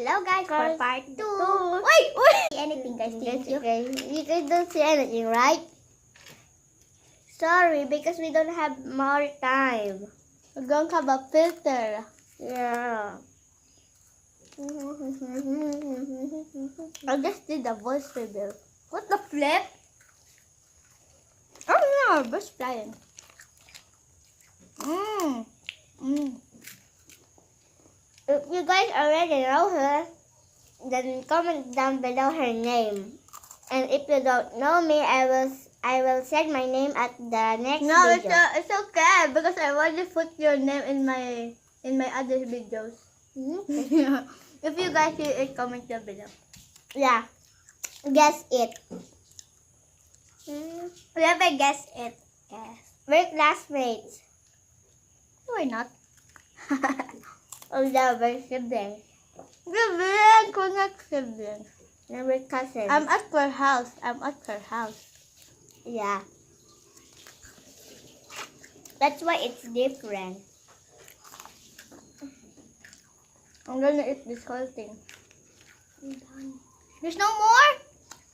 below, guys, for part 2. Wait! Anything, guys. Thank you. You guys don't see anything, right? Sorry, because we don't have more time. We don't have a filter. Yeah. I just did a voice reveal. What the flip? Oh no, birds flying. If you guys already know her, then comment down below her name. And if you don't know me, I will say my name at the next No, video. it's okay because I already put your name in my other videos. If you guys see it, comment down below. Yeah. Guess it. Whoever guess it. Yes. We're classmates. No, we're not. Oh, yeah, we're siblings. Sibling, we're not siblings. And we're cousins. I'm at her house. Yeah. That's why it's different. I'm gonna eat this whole thing. There's no more?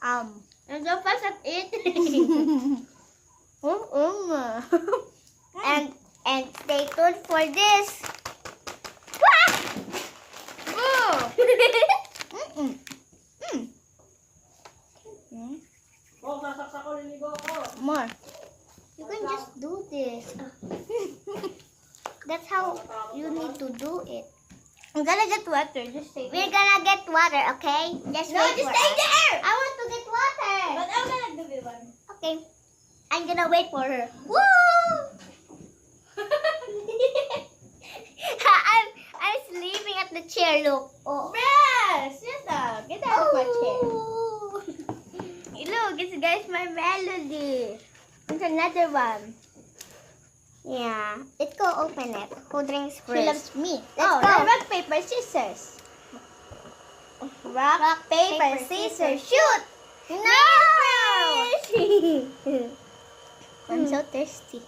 Um. I'm so fast at eating. and stay tuned for this. More. You can just do this. That's how you need to do it. I'm gonna get water. Just stay. We're gonna get water, okay? Just wait for us. there. I want to get water. But I'm gonna give you one. Okay. I'm gonna wait for her. Woo! I'm sleeping at the chair, look. Oh. Yes, sit down. Get out of my chair. Oh. Look, it's guys my melody. It's another one. Yeah. Let's go open it. Who drinks She first? loves me. Let's go. Rock, paper, scissors. Rock, paper, scissors, shoot! No! I'm so thirsty.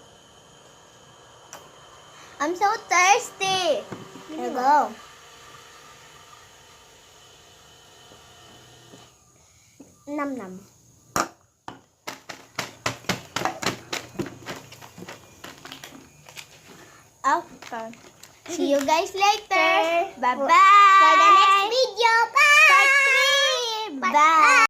I'm so thirsty. Here you go. Num num. Okay. See you guys later. Bye-bye. For the next video. Bye! Part 3. Bye.